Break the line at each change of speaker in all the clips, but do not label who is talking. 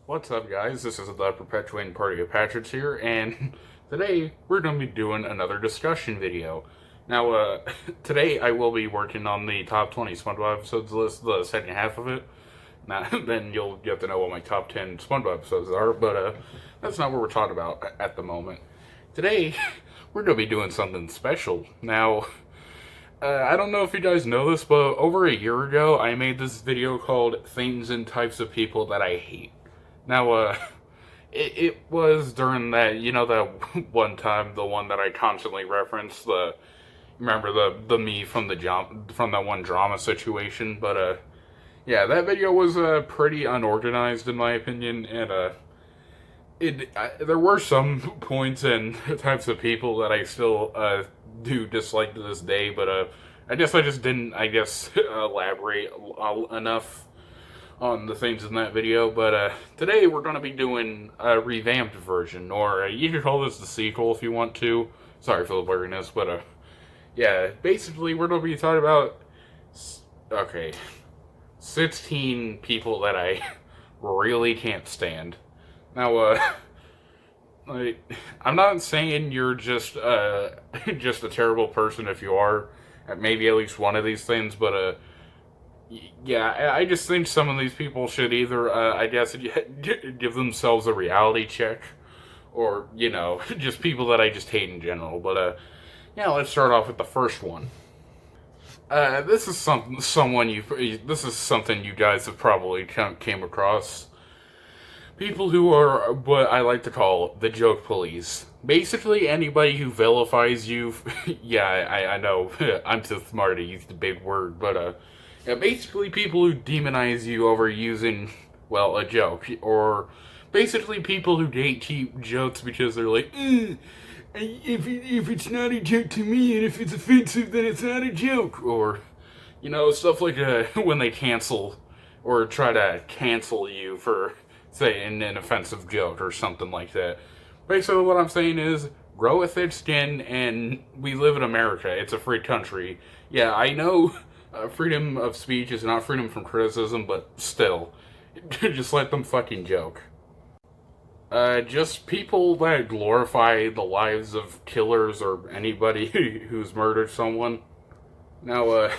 What's up, guys? This is the Perpetuating Party of Patriots here, and today we're going to be doing another discussion video. Now, today I will be working on the top 20 SpongeBob episodes list, the second half of it. Now, then you'll get to know what my top 10 SpongeBob episodes are, but that's not what we're talking about at the moment. Today, we're going to be doing something special. Now, I don't know if you guys know this, but over a year ago, I made this video called Things and Types of People That I Hate. Now, it was during that, that one time, the one that I constantly reference, remember the me from from that one drama situation, but, yeah, that video was, pretty unorganized in my opinion, and, there were some points and types of people that I still, do dislike to this day, but, I just didn't, elaborate enough on the things in that video, but today we're going to be doing a revamped version, or you could call this the sequel if you want to. Sorry for the blurriness, but yeah, basically we're going to be talking about, 16 people that I really can't stand. Now, I'm not saying you're just just a terrible person if you are at maybe at least one of these things, but yeah, I just think some of these people should either, give themselves a reality check, or, just people that I just hate in general. But, yeah, let's start off with the first one. This is this is something you guys have probably came across. People who are what I like to call the joke police. Basically, anybody who vilifies you. Yeah, I know, I'm too smart to use the big word, but, yeah, basically people who demonize you over using, well, a joke. Or basically people who gatekeep jokes because they're like, if it's not a joke to me and if it's offensive, then it's not a joke. Or, stuff like when they cancel or try to cancel you for saying an offensive joke or something like that. Basically what I'm saying is, grow a thick skin, and we live in America. It's a free country. Yeah, I know freedom of speech is not freedom from criticism, but still, just let them fucking joke. Just people that glorify the lives of killers or anybody who's murdered someone. Now,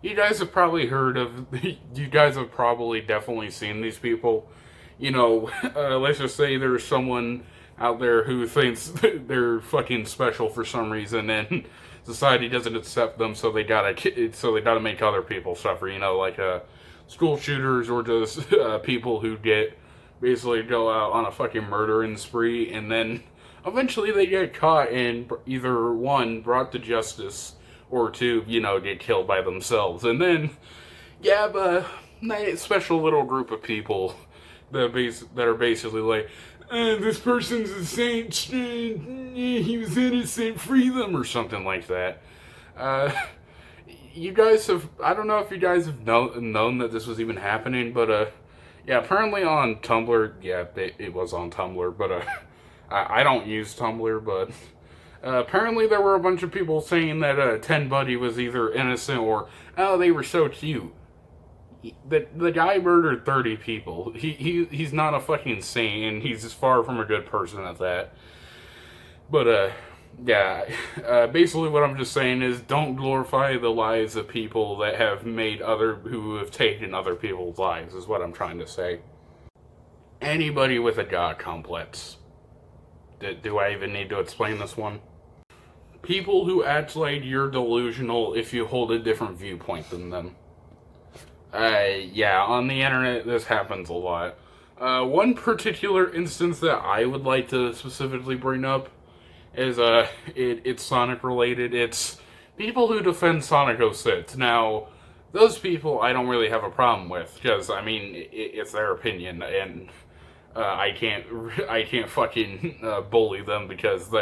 you guys have probably you guys have probably definitely seen these people. Let's just say there's someone out there who thinks they're fucking special for some reason, and society doesn't accept them, so they gotta make other people suffer. Like school shooters, or just people who basically go out on a fucking murdering spree, and then eventually they get caught and either one brought to justice, or two, get killed by themselves, and then but that special little group of people that are basically like, this person's a saint, he was innocent, free them, or something like that. You guys have, I don't know if you guys have known that this was even happening, but, yeah, apparently on Tumblr, yeah, it was on Tumblr, but, I don't use Tumblr, but, apparently there were a bunch of people saying that, Ted Bundy was either innocent or, oh, they were so cute. The guy murdered 30 people. He's not a fucking saint, and he's as far from a good person at that. But, yeah, basically what I'm just saying is, don't glorify the lives of people that who have taken other people's lives, is what I'm trying to say. Anybody with a God complex. Do I even need to explain this one? People who act like you're delusional if you hold a different viewpoint than them. Yeah, on the internet, this happens a lot. One particular instance that I would like to specifically bring up is, it's Sonic related. It's people who defend Sonic 06. Now, those people I don't really have a problem with, because, it's their opinion, and, I can't fucking, bully them because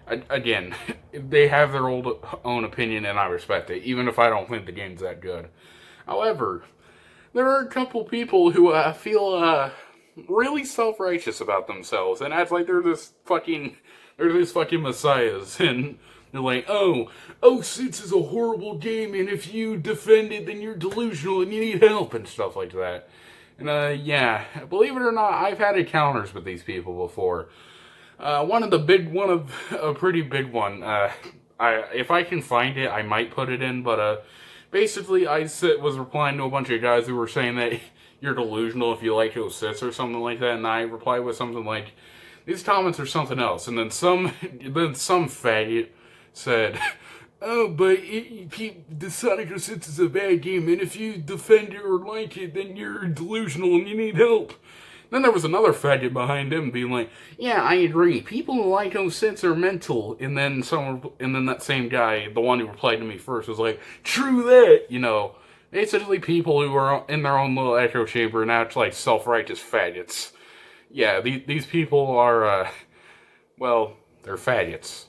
again, they have their own opinion, and I respect it, even if I don't think the game's that good. However, there are a couple people who feel really self-righteous about themselves and act like they're this fucking messiahs, and they're like, oh, 06 is a horrible game, and if you defend it, then you're delusional and you need help and stuff like that. And yeah, believe it or not, I've had encounters with these people before. One of a pretty big one. If I can find it, I might put it in. But basically, was replying to a bunch of guys who were saying that you're delusional if you like those sits or something like that, and I replied with something like, "These comments are something else." And then some faggot said, "Oh, but the Sonic 06 is a bad game, and if you defend it or like it, then you're delusional and you need help." Then there was another faggot behind him being like, "Yeah, I agree. People who like 06 are mental." And then that same guy, the one who replied to me first, was like, "True that." Basically people who are in their own little echo chamber and act like self-righteous faggots. Yeah, these people are, well, they're faggots.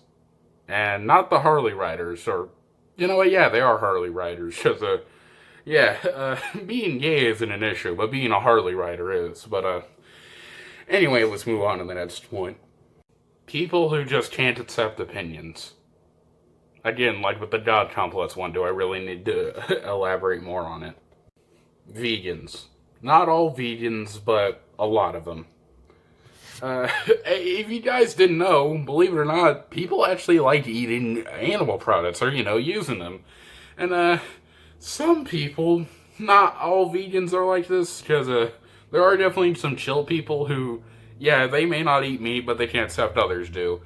And not the Harley riders, or, you know what, yeah, they are Harley riders, because, being gay isn't an issue, but being a Harley rider is. But, anyway, let's move on to the next point. People who just can't accept opinions. Again, like with the God complex one, do I really need to elaborate more on it? Vegans. Not all vegans, but a lot of them. If you guys didn't know, believe it or not, people actually like eating animal products, or, using them. And, some people, not all vegans are like this, because, there are definitely some chill people who, yeah, they may not eat meat, but they can't accept others do.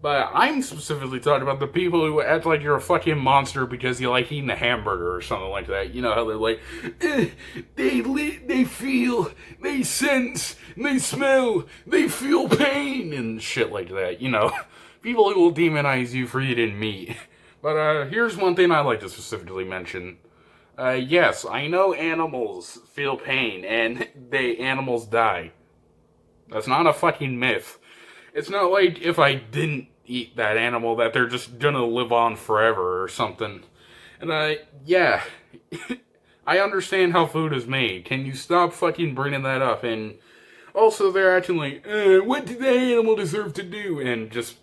But I'm specifically talking about the people who act like you're a fucking monster because you like eating a hamburger or something like that. You know how they're like, they feel, they sense, they smell, they feel pain and shit like that. People who will demonize you for eating meat. But here's one thing I'd like to specifically mention. Yes, I know animals feel pain and animals die. That's not a fucking myth. It's not like if I didn't eat that animal that they're just gonna live on forever or something. And yeah, I understand how food is made. Can you stop fucking bringing that up? And also they're acting like, what did that animal deserve to do? And just,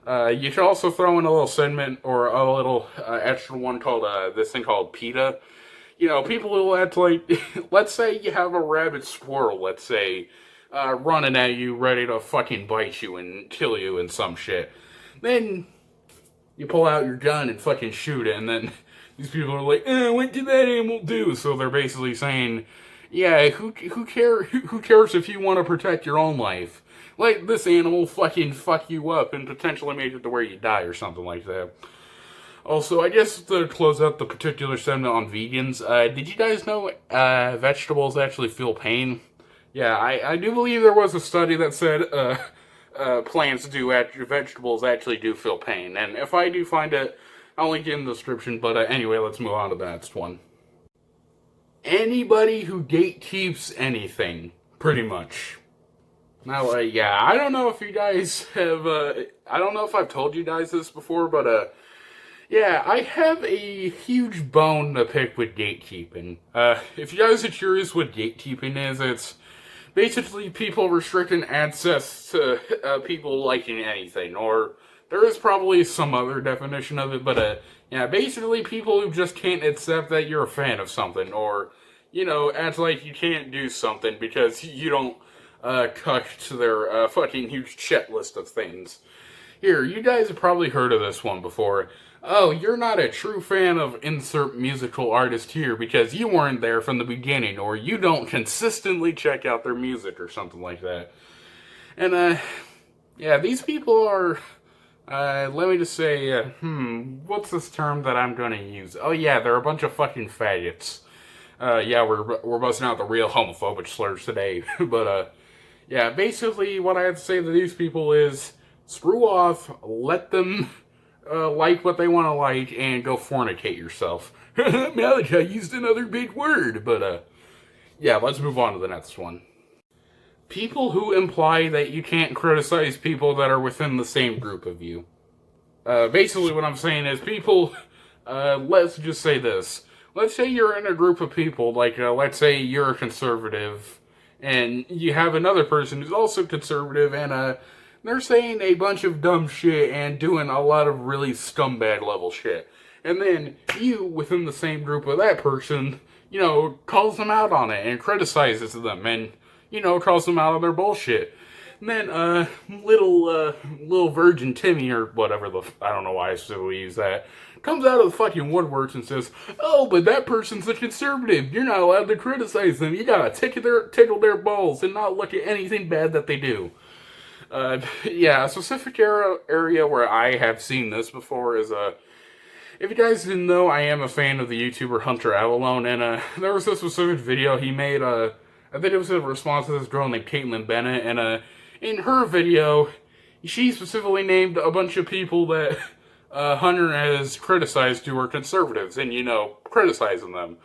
you should also throw in a little segment or a little extra one called, this thing called PETA. People will act like, let's say you have a rabid squirrel, let's say, running at you, ready to fucking bite you and kill you and some shit. Then you pull out your gun and fucking shoot it, and then these people are like, what did that animal do? So they're basically saying, yeah, who cares if you want to protect your own life? Like, this animal fucking fuck you up and potentially make it to where you die or something like that. Also, I guess to close out the particular segment on vegans, did you guys know vegetables actually feel pain? Yeah, I do believe there was a study that said vegetables actually do feel pain. And if I do find it, I'll link it in the description. But anyway, let's move on to the next one. Anybody who gatekeeps anything, pretty much. Now, yeah, I don't know if you guys have, I don't know if I've told you guys this before, but, yeah, I have a huge bone to pick with gatekeeping. If you guys are curious what gatekeeping is, it's basically people restricting access to people liking anything, or there is probably some other definition of it, but yeah, basically people who just can't accept that you're a fan of something, or, act like you can't do something because you don't cut to their fucking huge checklist of things. Here, you guys have probably heard of this one before. Oh, you're not a true fan of insert musical artist here because you weren't there from the beginning, or you don't consistently check out their music or something like that. And, yeah, these people are, let me just say, what's this term that I'm gonna use? Oh yeah, they're a bunch of fucking faggots. Yeah, we're busting out the real homophobic slurs today, but, yeah, basically what I have to say to these people is, screw off, let them like what they want to like, and go fornicate yourself. Malachi used another big word, but, yeah, let's move on to the next one. People who imply that you can't criticize people that are within the same group of you. Basically what I'm saying is people, let's just say this. Let's say you're in a group of people, like, let's say you're a conservative, and you have another person who's also conservative, and, they're saying a bunch of dumb shit and doing a lot of really scumbag level shit. And then you, within the same group of that person, calls them out on it and criticizes them and, calls them out on their bullshit. And then, little virgin Timmy, or whatever I don't know why I still use that, comes out of the fucking woodworks and says, oh, but that person's a conservative. You're not allowed to criticize them. You gotta tickle their balls and not look at anything bad that they do. A specific area where I have seen this before is, if you guys didn't know, I am a fan of the YouTuber Hunter Avalone, and, there was a specific video he made, I think it was a response to this girl named Caitlyn Bennett, and, in her video, she specifically named a bunch of people that, Hunter has criticized who are conservatives, and, criticizing them.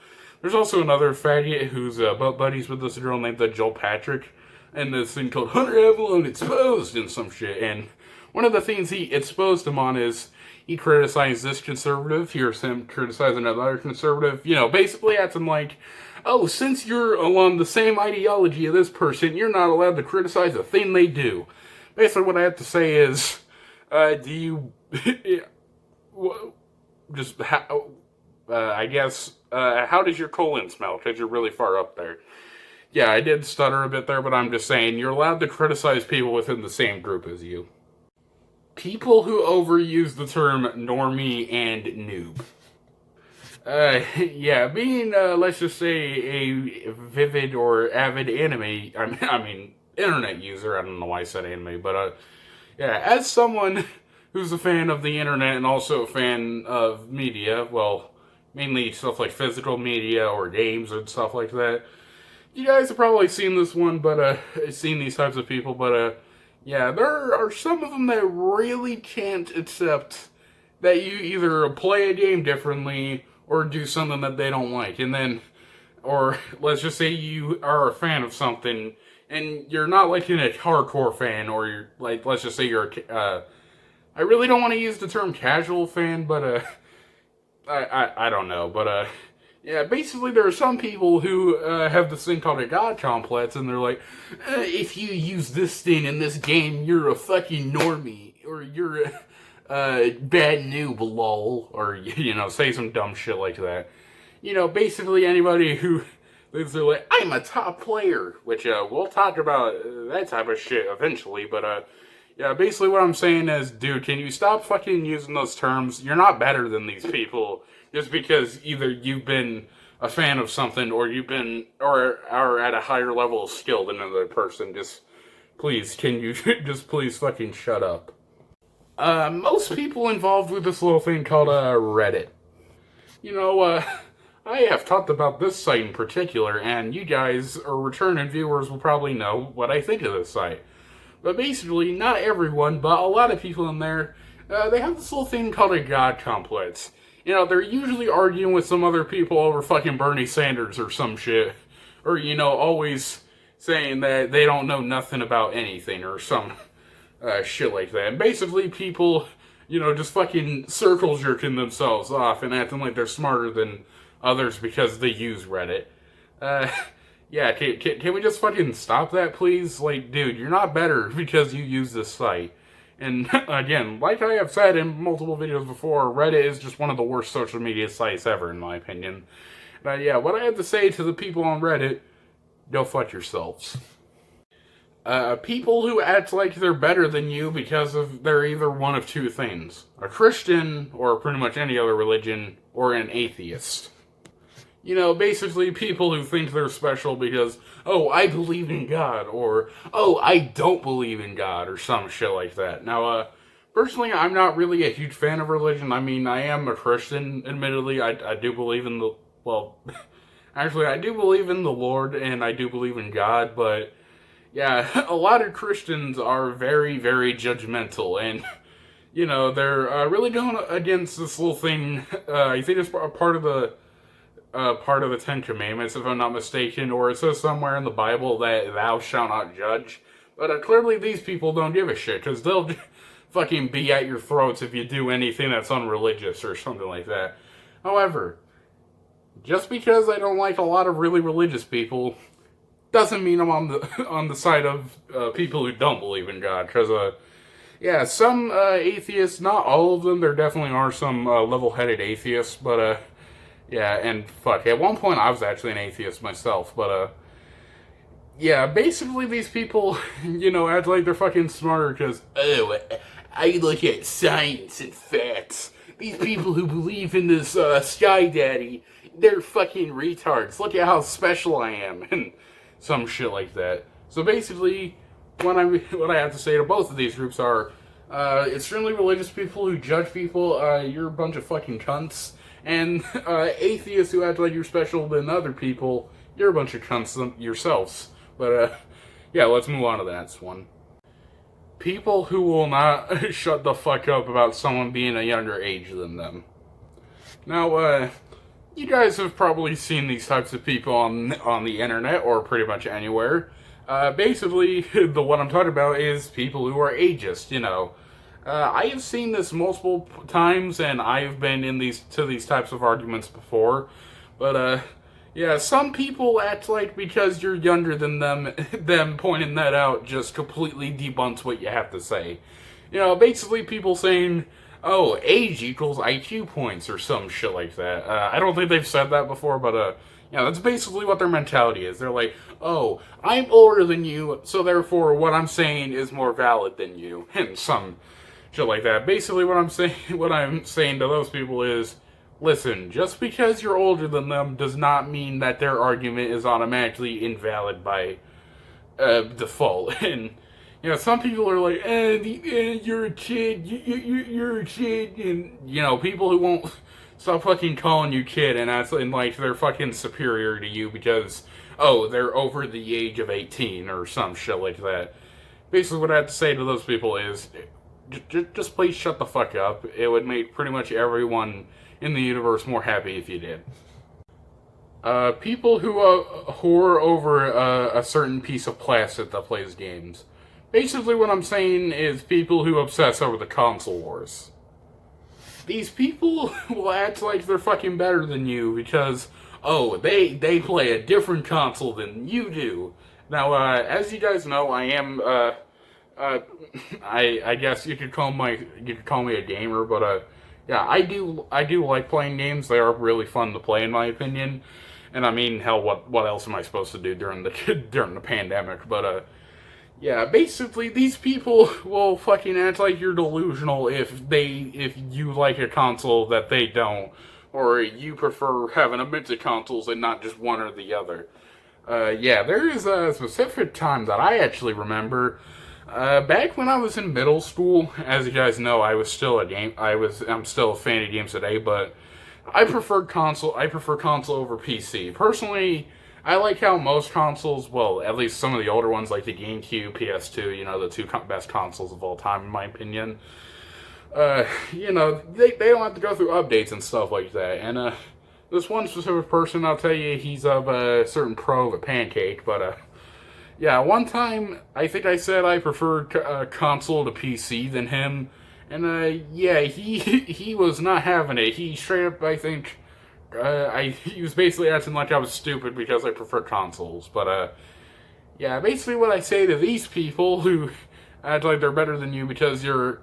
There's also another faggot who's, buddies with this girl named Joel Patrick, and this thing called Hunter Avalone Exposed and some shit, and one of the things he exposed him on is he criticized this conservative, here's him criticizing another conservative, basically acting like, oh, since you're along the same ideology of this person, you're not allowed to criticize a thing they do. Basically what I have to say is, do you, how does your colon smell? Because you're really far up there. Yeah, I did stutter a bit there, but I'm just saying, you're allowed to criticize people within the same group as you. People who overuse the term normie and noob. Being, let's just say, a vivid or avid internet user, I don't know why I said anime, but, as someone who's a fan of the internet and also a fan of media, well, mainly stuff like physical media or games and stuff like that, you guys have probably seen this one, but, seen these types of people, but, there are some of them that really can't accept that you either play a game differently or do something that they don't like. And then, or let's just say you are a fan of something and you're not like a hardcore fan, or you're like, let's just say you're I really don't want to use the term casual fan, but, I don't know, but, basically there are some people who have this thing called a god complex, and they're like, if you use this thing in this game, you're a fucking normie, or you're a bad noob, lol, or, say some dumb shit like that. Basically anybody who thinks they're like, I'm a top player, which, we'll talk about that type of shit eventually, but, basically what I'm saying is, dude, can you stop fucking using those terms? You're not better than these people. Just because either you've been a fan of something, or you've been, or are at a higher level of skill than another person, just please, can you just please fucking shut up? Most people involved with this little thing called Reddit. I have talked about this site in particular, and you guys, or returning viewers, will probably know what I think of this site. But basically, not everyone, but a lot of people in there, they have this little thing called a god complex. They're usually arguing with some other people over fucking Bernie Sanders or some shit. Or, always saying that they don't know nothing about anything or some shit like that. And basically people, just fucking circle jerking themselves off and acting like they're smarter than others because they use Reddit. Can we just fucking stop that, please? Like, dude, you're not better because you use this site. And again, like I have said in multiple videos before, Reddit is just one of the worst social media sites ever, in my opinion. But what I have to say to the people on Reddit, go fuck yourselves. People who act like they're better than you because of they're either one of two things. A Christian, or pretty much any other religion, or an atheist. Basically people who think they're special because, oh, I believe in God, or, oh, I don't believe in God, or some shit like that. Now, personally, I'm not really a huge fan of religion. I mean, I am a Christian, admittedly. I do believe in actually, I do believe in the Lord, and I do believe in God, but, a lot of Christians are very, very judgmental, and, they're really going against this little thing. I think it's part of the Ten Commandments, if I'm not mistaken, or it says somewhere in the Bible that thou shalt not judge. But clearly these people don't give a shit, because they'll fucking be at your throats if you do anything that's unreligious or something like that. However, just because I don't like a lot of really religious people, doesn't mean I'm on the side of people who don't believe in God, because some atheists, not all of them, there definitely are some level-headed atheists, but Yeah, and fuck, at one point I was actually an atheist myself, but yeah, basically these people, act like they're fucking smarter because, oh, I look at science and facts. These people who believe in this sky daddy, they're fucking retards. Look at how special I am, and some shit like that. So basically, what I have to say to both of these groups are, extremely religious people who judge people, you're a bunch of fucking cunts, and atheists who act like you're special than other people, you're a bunch of cunts yourselves. But, yeah, let's move on to the next one. People who will not shut the fuck up about someone being a younger age than them. Now, you guys have probably seen these types of people on the internet or pretty much anywhere. Basically, the one I'm talking about is people who are ageist, I have seen this multiple times, and I've been in these types of arguments before. But, yeah, some people act like because you're younger than them pointing that out just completely debunks what you have to say. Basically people saying, oh, age equals IQ points or some shit like that. I don't think they've said that before, but, yeah, that's basically what their mentality is. They're like, oh, I'm older than you, so therefore what I'm saying is more valid than you, and some shit like that. Basically what I'm saying to those people is, listen, just because you're older than them does not mean that their argument is automatically invalid by default. And, some people are like, you're a kid, you're a kid, and, people who won't stop fucking calling you kid, and like, they're fucking superior to you because, oh, they're over the age of 18 or some shit like that. Basically, what I have to say to those people is, just please shut the fuck up. It would make pretty much everyone in the universe more happy if you did. People who whore over a certain piece of plastic that plays games. Basically what I'm saying is people who obsess over the console wars. These people will act like they're fucking better than you because, oh, they play a different console than you do. Now, as you guys know, I am, I guess you could call me a gamer, but, yeah, I do like playing games. They are really fun to play, in my opinion. And I mean, hell, what else am I supposed to do during the pandemic? But yeah, basically these people will fucking act like you're delusional if you like a console that they don't, or you prefer having a mix of consoles and not just one or the other. Yeah, there is a specific time that I actually remember. Back when I was in middle school, as you guys know, I'm still a fan of games today, but I prefer console over PC. Personally, I like how most consoles, well, at least some of the older ones like the GameCube, PS2, the two best consoles of all time, in my opinion. They don't have to go through updates and stuff like that. And this one specific person, I'll tell you, he's of a certain pro of a pancake, but yeah, one time, I think I said I preferred console to PC than him, and, yeah, he was not having it. He straight up, I think, he was basically acting like I was stupid because I prefer consoles, but, yeah, basically what I say to these people who act like they're better than you because you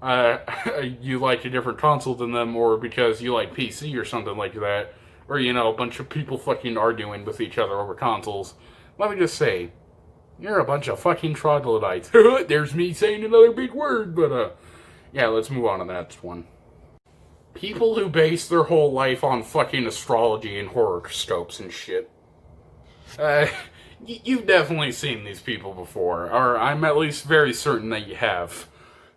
like a different console than them, or because you like PC or something like that, or, a bunch of people fucking arguing with each other over consoles, let me just say, you're a bunch of fucking troglodytes. There's me saying another big word, but, yeah, let's move on to the next one. People who base their whole life on fucking astrology and horoscopes and shit. You've definitely seen these people before, or I'm at least very certain that you have.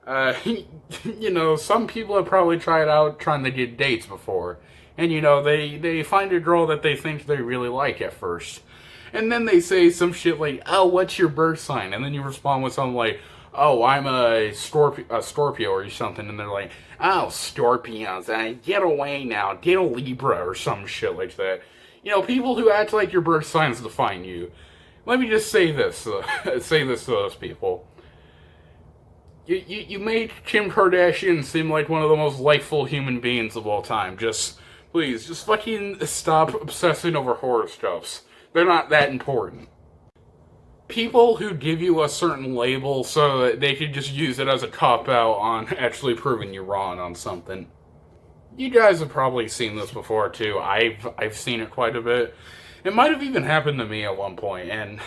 Some people have probably tried out trying to get dates before, and, they find a girl that they think they really like at first. And then they say some shit like, oh, what's your birth sign? And then you respond with something like, oh, I'm a Scorpio or something. And they're like, oh, Scorpions, get away now, get a Libra or some shit like that. People who act like your birth signs define you. Let me just say this, to those people. You made Kim Kardashian seem like one of the most likeful human beings of all time. Please, just fucking stop obsessing over horoscopes. They're not that important. People who give you a certain label so that they can just use it as a cop-out on actually proving you wrong on something. You guys have probably seen this before too. I've seen it quite a bit. It might have even happened to me at one point. And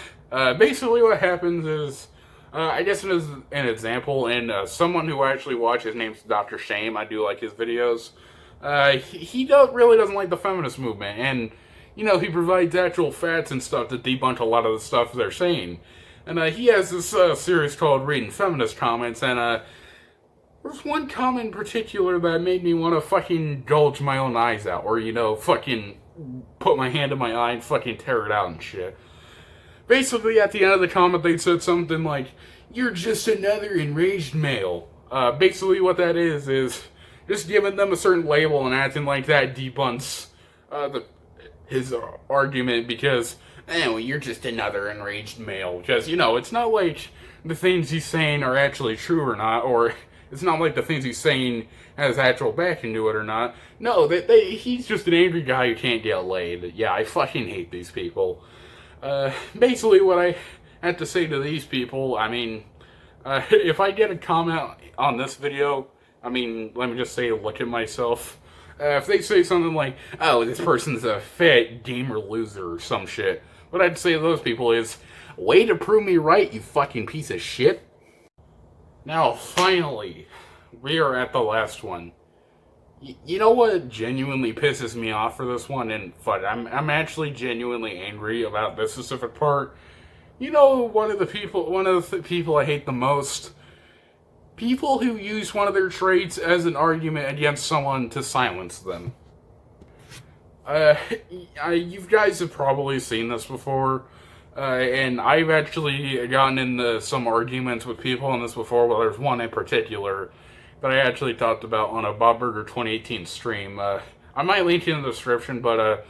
basically, what happens is, I guess as an example, and someone who I actually watch, his name's Dr. Shame. I do like his videos. He really doesn't like the feminist movement, and he provides actual facts and stuff to debunk a lot of the stuff they're saying. And he has this series called Reading Feminist Comments, and there's one comment in particular that made me want to fucking gouge my own eyes out, or, fucking put my hand in my eye and fucking tear it out and shit. Basically, at the end of the comment, they said something like, "You're just another enraged male." Basically, what that is just giving them a certain label and acting like that debunks his argument because, well, you're just another enraged male. Because, it's not like the things he's saying are actually true or not, or it's not like the things he's saying has actual backing to it or not. No, he's just an angry guy who can't get laid. Yeah, I fucking hate these people. Basically, what I have to say to these people, if I get a comment on this video, let me just say, look at myself. If they say something like, "Oh, this person's a fat gamer loser," or some shit, what I'd say to those people is, "Way to prove me right, you fucking piece of shit." Now, finally, we are at the last one. You know what genuinely pisses me off for this one? And fuck, I'm actually genuinely angry about this specific part. One of the people I hate the most? People who use one of their traits as an argument against someone to silence them. You guys have probably seen this before. And I've actually gotten into some arguments with people on this before. Well, there's one in particular that I actually talked about on a Bob Burger 2018 stream. I might link it in the description, but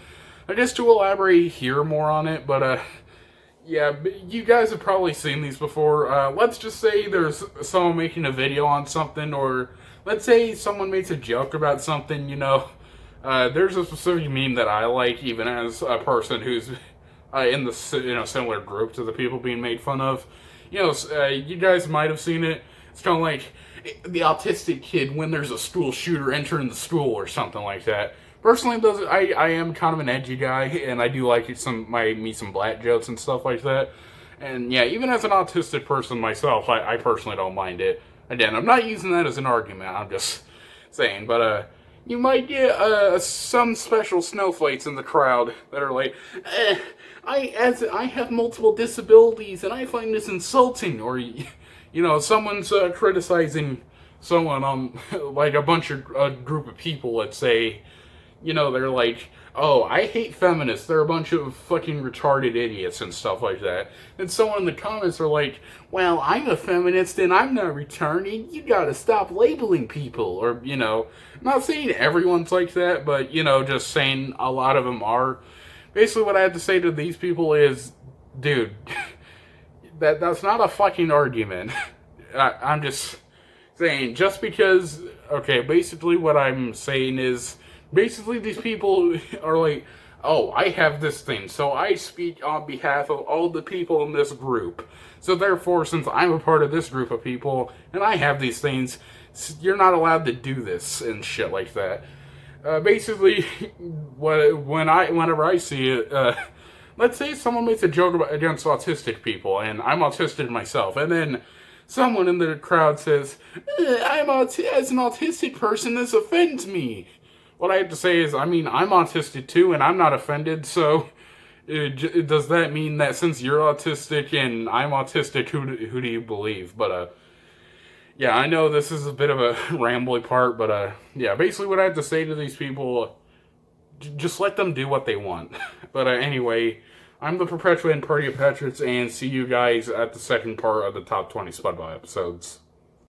I guess to elaborate here more on it, but yeah, you guys have probably seen these before. Let's just say there's someone making a video on something, or let's say someone makes a joke about something, there's a specific meme that I like, even as a person who's in the similar group to the people being made fun of. You guys might have seen it. It's kind of like the autistic kid when there's a school shooter entering the school or something like that. Personally, I am kind of an edgy guy, and I do like some black jokes and stuff like that. And yeah, even as an autistic person myself, I personally don't mind it. Again, I'm not using that as an argument. I'm just saying, but you might get some special snowflakes in the crowd that are like, I have multiple disabilities and I find this insulting, or someone's criticizing someone on like a bunch of group of people. Let's say, they're like, "Oh, I hate feminists. They're a bunch of fucking retarded idiots," and stuff like that. And someone in the comments are like, "Well, I'm a feminist and I'm not retarded. You gotta stop labeling people." Or, I'm not saying everyone's like that, but, just saying a lot of them are. Basically, what I have to say to these people is, dude, that's not a fucking argument. I'm just saying, just because, okay, basically what I'm saying is, basically these people are like, "Oh, I have this thing, so I speak on behalf of all the people in this group. So therefore, since I'm a part of this group of people, and I have these things, you're not allowed to do this," and shit like that. Basically, whenever I see it, let's say someone makes a joke against autistic people, and I'm autistic myself, and then someone in the crowd says, "As an autistic person, this offends me." What I have to say is, I'm autistic too, and I'm not offended, so does that mean that since you're autistic and I'm autistic, who do you believe? But, yeah, I know this is a bit of a rambly part, but, yeah, basically what I have to say to these people, just let them do what they want. But, anyway, I'm the Perpetuating Party of Patriots, and see you guys at the second part of the Top 20 Spudball episodes.